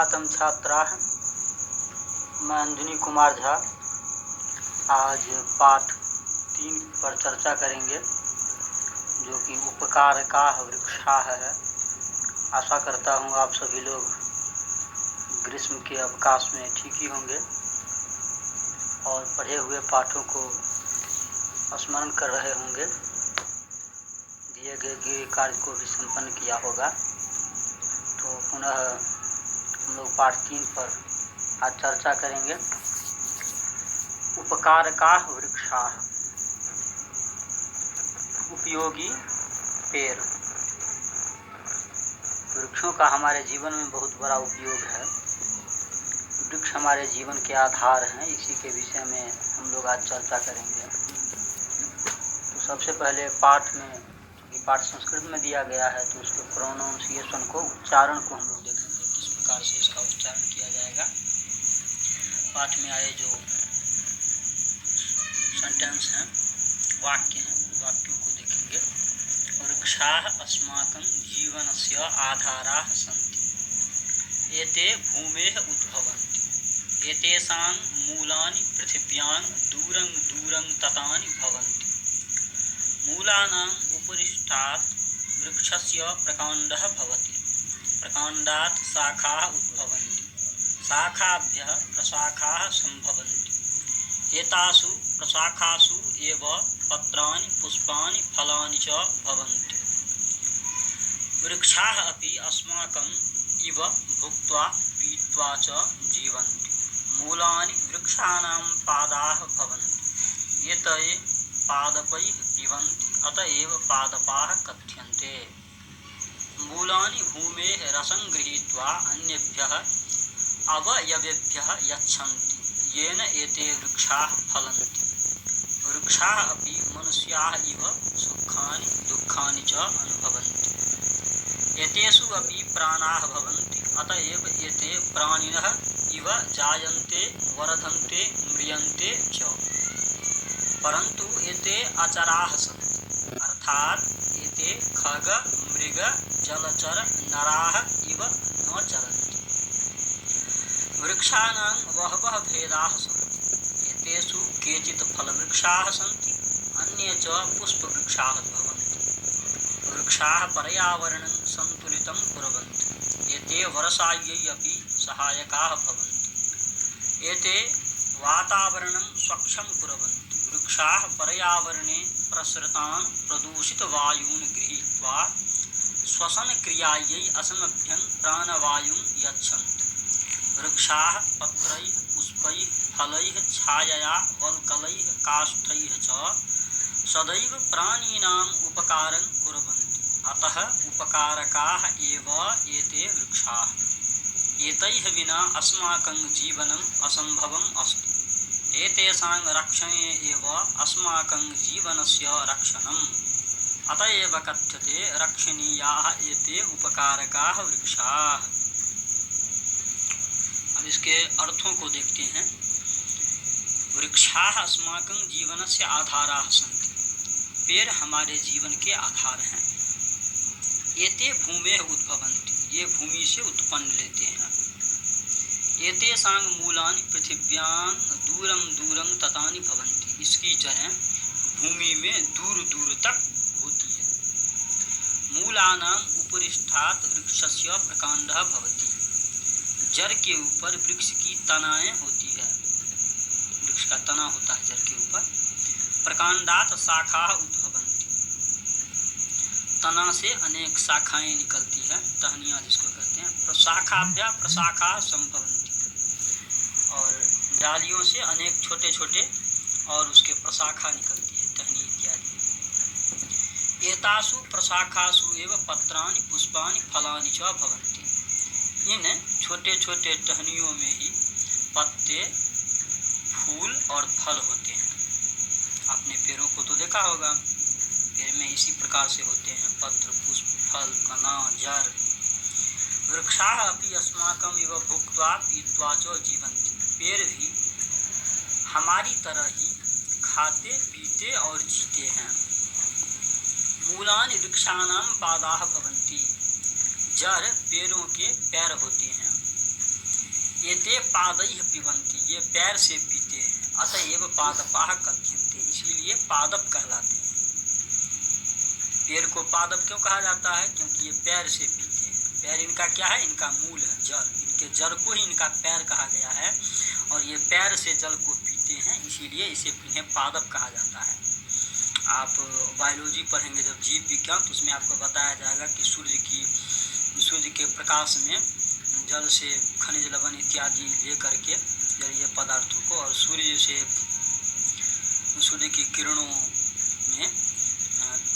सुप्रभातम छात्राः। मैं अंजनी कुमार झा आज पाठ 3 पर चर्चा करेंगे, जो कि उपकारकाः वृक्षाः है। आशा करता हूँ आप सभी लोग ग्रीष्म के अवकाश में ठीक ही होंगे और पढ़े हुए पाठों को स्मरण कर रहे होंगे, दिए गए गृह कार्य को भी संपन्न किया होगा। तो पुनः हम लोग पाठ 3 पर आज चर्चा करेंगे। उपकारकाः वृक्षाः, उपयोगी पेड़। वृक्षों का हमारे जीवन में बहुत बड़ा उपयोग है। वृक्ष हमारे जीवन के आधार हैं, इसी के विषय में हम लोग आज चर्चा करेंगे। तो सबसे पहले पाठ में, क्योंकि पाठ संस्कृत में दिया गया है, तो उसके प्रोनाउंसिएशन को, उच्चारण को हम लोग देखेंगे किस प्रकार से इसका उच्चारण किया जाएगा। पाठ में आए जो सेंटेंस हैं, वाक्य हैं, वाक्यों को देखेंगे। वृक्षाः अस्माकं जीवनस्य आधाराः सन्ति, एते भूमेः उद्भवन्ति, एतेषां मूलानि पृथिव्यां दूरं दूरं ततानि भवन्ति। मूलानाम् उपरिष्टात् वृक्षस्य प्रकाण्डः भवति, प्रकाण्डात् शाखाः उद्भवन्ति, शाखाभ्यः प्रशाखाः सम्भवन्ति, एतासु प्रशाखासु एव पत्राणि पुष्पाणि फलानि च भवन्ति। वृक्षाः अपि अस्माकम् इव भुक्त्वा पीत्वा च जीवन्ति। मूलानि वृक्षाणां पादाः भवन्ति, एते पादपैः पिबन्ति, अत एव पादपाः कथ्यन्ते। मूलानि भूमेः रसं गृहीत्वा अन्येभ्यः अवयवेभ्यः यच्छन्ति, येन एते वृक्षाः फलन्ति। वृक्षाः अपि मनुष्याः इव सुखानि दुःखानि च अनुभवन्ति, एतेषु अपि प्राणाः भवन्ति, अत एव एते प्राणिनः इव जायन्ते, वर्धन्ते, म्रियन्ते च। परन्तु एते अचराः सन्ति, अर्थात् एते खग मृग जलचर नराः इव न चरन्ति। वृक्षाणां बहवः भेदाः सन्ति, एतेषु केचित् फलवृक्षाः सन्ति, अन्ये च पुष्पवृक्षाः भवन्ति। वृक्षाः पर्यावरणं सन्तुलितं कुर्वन्ति, एते वर्षायै अपि सहायकाः भवन्ति, एते वातावरणं स्वच्छं कुर्वन्ति। वृक्षाः पर्यावरणे प्रसृतान् प्रदूषितवायून् गृहीत्वा श्वसनक्रियायै अस्मभ्यं प्राणवायुं यच्छन्ति। वृक्षाः पत्रैः, पुष्पैः, फलैः, छायया, वल्कलैः, काष्ठैः च सदैव प्राणिनाम् उपकारं कुर्वन्ति, अतः उपकारकाः एव एते वृक्षाः। एतैः विना अस्माकं जीवनम् असम्भवम् अस्ति, एतेषां रक्षणे एव अस्माकं जीवनस्य रक्षणम्। अत एव कथ्यते रक्षणीयाः एते उपकारकाः वृक्षाः। अब इसके अर्थों को देखते हैं। वृक्षाः अस्माकं जीवनस्य आधाराः सन्ति, पेड़ हमारे जीवन के आधार हैं। एते भूमेः उद्भवन्ति, ये भूमि से उत्पन्न लेते हैं। एतेषां मूलानि पृथिव्यां दूरं दूरं ततानि भवन्ति, इसकी जड़ें भूमि में दूर दूर तक होती है। मूलानां उपरिष्ठात् वृक्षस्य प्रकाण्डः भवति, जड़ के ऊपर वृक्ष की तनाएं होती है, वृक्ष का तना होता है जड़ के ऊपर। प्रकाण्डात् शाखाः उद्भवन्ति, तना से अनेक शाखाएं निकलती है, टहनियाँ जिसको कहते हैं। प्रशाखाभ्यः प्रशाखाः सम्भवन्ति, और डालियों से अनेक छोटे छोटे और उसके प्रशाखा निकलती है, टहनी इत्यादि। एतासु प्रशाखासु एव पत्राणि पुष्पाणि फलानि च भवन्ति, इन छोटे छोटे टहनियों में ही पत्ते, फूल और फल होते हैं। आपने पेड़ों को तो देखा होगा, पेड़ में इसी प्रकार से होते हैं, पत्र, पुष्प, फल, तना, जड़। वृक्षाः अपि अस्माकं इव भुक्त्वा पीत्वा च जीवन्ति, पेड़ भी हमारी तरह ही खाते पीते और जीते हैं। मूलानि वृक्षाणां पादाः भवन्ति, जड़ पेड़ों के पैर होते हैं। एते पादैः पिबन्ति, ये पैर से पीते हैं। अतएव पादपाः कथ्यन्ते, इसीलिए पादप कहलाते हैं। पेड़ को पादप क्यों कहा जाता है? क्योंकि ये पैर से पीते हैं। पैर इनका क्या है? इनका मूल है, जड़। इनके जड़ को ही इनका पैर कहा गया है और ये पैर से जल को पीते हैं, इसीलिए इसे इन्हें पादप कहा जाता है। आप बायोलॉजी पढ़ेंगे जब जीव विज्ञान, तो उसमें आपको बताया जाएगा कि सूर्य के प्रकाश में जल से खनिज लवण इत्यादि लेकर के जलीय पदार्थों को, और सूर्य की किरणों में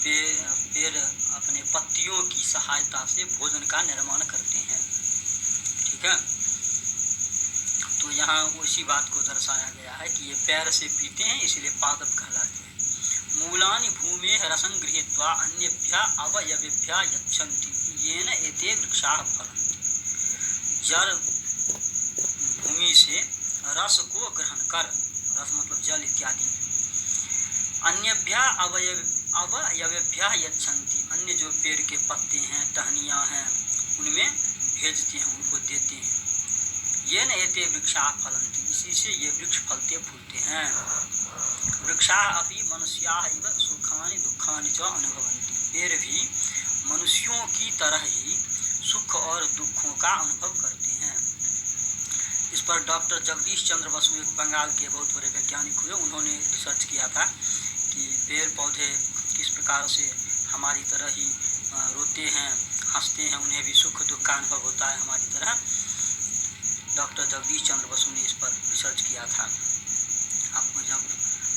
पेड़ अपने पत्तियों की सहायता से भोजन का निर्माण करते हैं। ठीक है, तो यहाँ उसी बात को दर्शाया गया है कि ये पैर से पीते हैं, इसलिए पादप कहलाते हैं। मूलानि भूमेः रसं गृहीत्वा अन्येभ्यः अवयवेभ्यः यच्छन्ति, येन एते वृक्षाः फलन्ति। जड़ भूमि से रस को ग्रहण कर, रस मतलब जल इत्यादि, अन्येभ्यः अवयवेभ्यः यच्छन्ति, अन्य जो पेड़ के पत्ते हैं, टहनियाँ हैं, उनमें भेजते हैं, उनको देते हैं। येन एते वृक्षाः फलन्ति, इसी से ये वृक्ष फलते फूलते हैं। वृक्षाः अपि मनुष्याः इव सुखानि दुखानि च अनुभवन्ति, पेड़ भी मनुष्यों की तरह ही सुख और दुखों का अनुभव करते हैं। इस पर डॉक्टर जगदीश चंद्र बसु, एक बंगाल के बहुत बड़े वैज्ञानिक हुए, उन्होंने रिसर्च किया था कि पेड़ पौधे किस प्रकार से हमारी तरह ही रोते हैं, हंसते हैं, उन्हें भी सुख दुख का अनुभव होता है हमारी तरह। डॉक्टर जगदीश चंद्र बसु ने इस पर रिसर्च किया था। आपको जब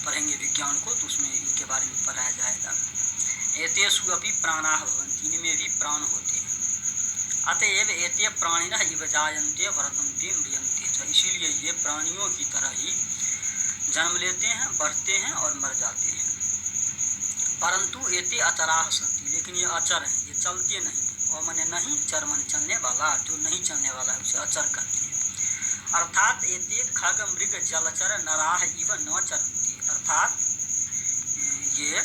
पढ़ेंगे विज्ञान को तो उसमें इनके बारे में पढ़ाया जाएगा। एतेषु अपि प्राणाः भवन्ति, इनमें भी प्राण होते हैं। अतएव एते प्राणिनः इव जायन्ते वर्धन्ते म्रियन्ते च, इसीलिए ये प्राणियों की तरह ही जन्म लेते हैं, बढ़ते हैं और मर जाते हैं। परंतु एते अचराः सन्ति, लेकिन ये अचर हैं, ये चलते नहीं हैं। और माने नहीं, चर माने चलने वाला, जो नहीं चलने वाला है उसे अचर कहते हैं। अर्थात एते खग मृग जलचर नराः इव न चरन्ति, अर्थात ये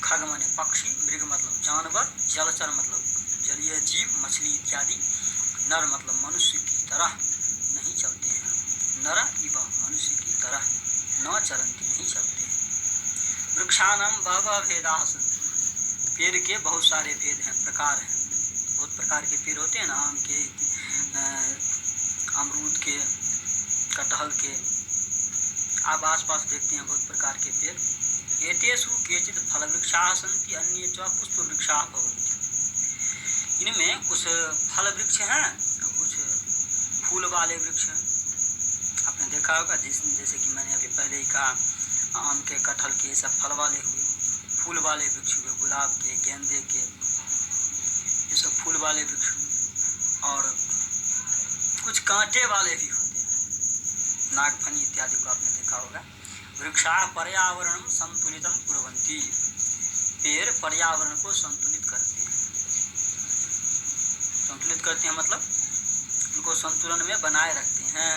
खग माने पक्षी, मृग मतलब जानवर, जलचर मतलब जलीय जीव, मछली इत्यादि, नर मतलब मनुष्य की तरह नहीं चलते हैं। नर इव, मनुष्य की तरह, न चरन्ति, नहीं चलते हैं। वृक्षाणां बहवः भेदाः सन्ति, पेड़ के बहुत सारे भेद हैं, प्रकार हैं। बहुत प्रकार के पेड़ होते हैं ना, आम के, अमरूद के, कटहल के, आप आसपास देखते हैं बहुत प्रकार के पेड़। एतेषु केचित् फलवृक्षाः सन्ति, अन्ये च पुष्पवृक्षाः भवन्ति, इनमें कुछ फल वृक्ष हैं और कुछ फूल वाले वृक्ष हैं। आपने देखा होगा, जैसे कि मैंने अभी पहले ही कहा, आम के, कटहल के, सब फल वाले हुए। फूल वाले वृक्ष हुए, गुलाब के, गेंदे के, ये सब फूल वाले वृक्ष हुए। और कुछ कांटे वाले भी होते हैं, नागफनी इत्यादि को आपने देखा होगा। वृक्षाः पर्यावरणं संतुलितं कुर्वन्ति, पेड़ पर्यावरण को संतुलित करते हैं। संतुलित करते हैं मतलब उनको संतुलन में बनाए रखते हैं।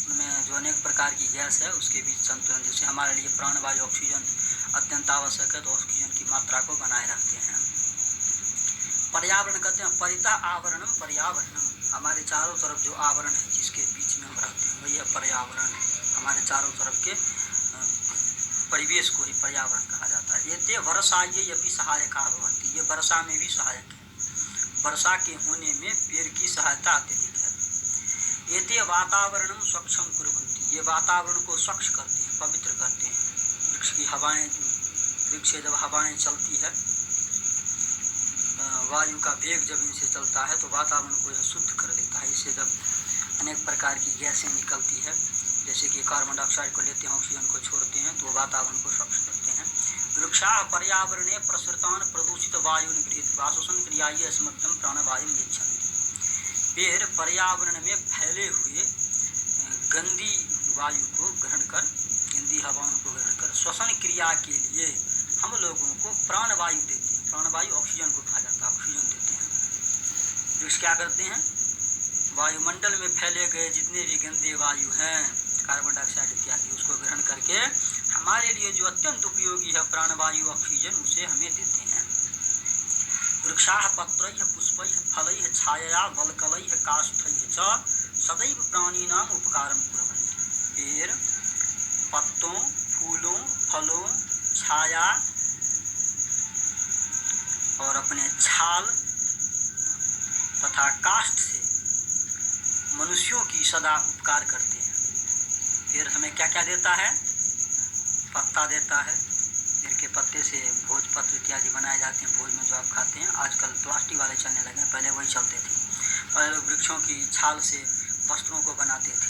उनमें जो अनेक प्रकार की गैस है उसके बीच संतुलन, जैसे हमारे लिए प्राणवायु ऑक्सीजन अत्यंत आवश्यक है, तो ऑक्सीजन की मात्रा को बनाए रखते हैं। पर्यावरण कहते हैं परितः आवरणम पर्यावरणम, हमारे चारों तरफ जो आवरण है, जिसके बीच में हम रहते हैं, वही है पर्यावरण। हमारे चारों तरफ के परिवेश को ही पर्यावरण कहा जाता है। एते वर्षायै अपि सहायकाः भवन्ति, ये वर्षा में भी सहायक है। वर्षा के होने में पेड़ की सहायता अत्यधिक है। एते वातावरणं स्वच्छं कुर्वन्ति, ये वातावरण को स्वच्छ करते हैं, पवित्र करते हैं। वृक्ष की हवाएं, वृक्ष से जब हवाएं चलती है, वायु का वेग जब इनसे चलता है तो वातावरण को यह शुद्ध कर देता है। इससे जब अनेक प्रकार की गैसें निकलती है, जैसे कि कार्बन डाइऑक्साइड को लेते हैं, ऑक्सीजन को छोड़ते हैं, तो वातावरण को स्वच्छ करते हैं। वृक्षाः पर्यावरणे प्रसृतान् प्रदूषित वायुन् गृहीत्वा श्वसन क्रियायै समर्थं प्राणवायुं यच्छन्ति, पेड़ पर्यावरण में फैले हुए गंदी वायु को ग्रहण कर, गंदी हवाओं को ग्रहण कर श्वसन क्रिया के लिए हम लोगों को प्राणवायु देते हैं। प्राणवायु ऑक्सीजन को कहा जाता है, ऑक्सीजन देते हैं। वृक्ष क्या करते हैं? वायुमंडल में फैले गए जितने भी गंदे वायु हैं, कार्बन डाइऑक्साइड इत्यादि, उसको ग्रहण करके हमारे लिए जो अत्यंत उपयोगी है प्राणवायु ऑक्सीजन, उसे हमें देते हैं। वृक्षाः पत्रैः पुष्पैः फलैः छायया वल्कलैः काष्ठैः च सदैव प्राणिनाम उपकारम कुर्वन्ति। पेड़ पत्तों, फूलों, फलों, छाया और अपने छाल तथा काष्ठ से मनुष्यों की सदा उपकार करते हैं। पेड़ हमें क्या क्या देता है? पत्ता देता है। पेड़ के पत्ते से भोजपत्र इत्यादि बनाए जाते हैं, भोज में जो आप खाते हैं। आजकल प्लास्टिक वाले चलने लगे, पहले वही चलते थे। पहले लोग वृक्षों की छाल से वस्त्रों को बनाते थे।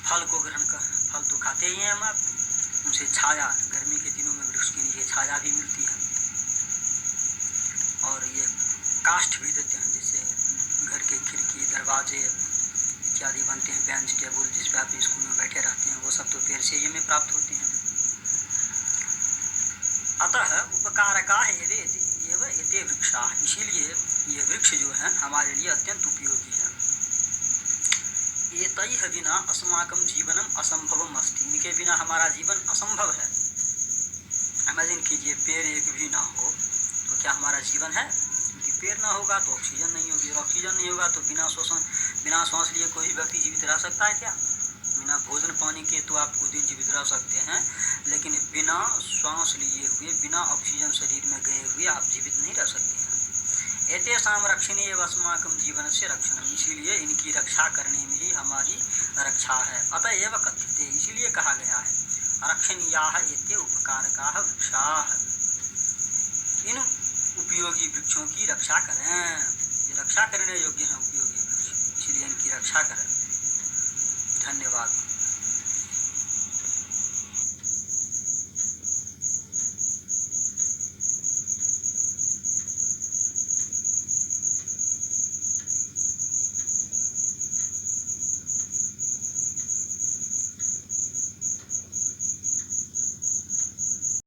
फल को फल तो खाते ही हैं हम आप, उनसे छाया, गर्मी के दिनों में वृक्ष के नीचे छाया भी मिलती है। और ये काष्ठ भी देते हैं, जैसे घर के खिड़की, दरवाजे इत्यादि बनते हैं, बेंच टेबल जिस पे आप स्कूल में बैठे रहते हैं, वो सब तो पेड़ से ही हमें प्राप्त होते हैं। अतः उपकारका एव एते वृक्षा, इसीलिए ये वृक्ष जो है हमारे लिए अत्यंत उपयोगी है। एतैः विना अस्माकं जीवनम असंभवम अस्ति, इनके बिना हमारा जीवन असंभव है। इमेजिन कीजिए, पेड़ एक भी ना हो तो क्या हमारा जीवन है? क्योंकि पेड़ ना होगा तो ऑक्सीजन नहीं होगी, और ऑक्सीजन नहीं होगा तो बिना श्वास लिए कोई व्यक्ति जीवित रह सकता है क्या? बिना भोजन पानी के तो आप कुछ दिन जीवित रह सकते हैं, लेकिन बिना श्वास लिए हुए, बिना ऑक्सीजन शरीर में गए हुए आप जीवित नहीं रह सकते हैं। एतेषां रक्षणे एव अस्माकं जीवनस्य रक्षणम्, इसीलिए इनकी रक्षा करने में ही हमारी रक्षा है। अतएव कथ्यते, इसीलिए कहा गया है रक्षणीयाः एते उपकारकाः वृक्षाः, इन उपयोगी वृक्षों की रक्षा करें। ये रक्षा करने योग्य हैं उपयोगी वृक्ष, इसलिए इनकी रक्षा करें। धन्यवाद।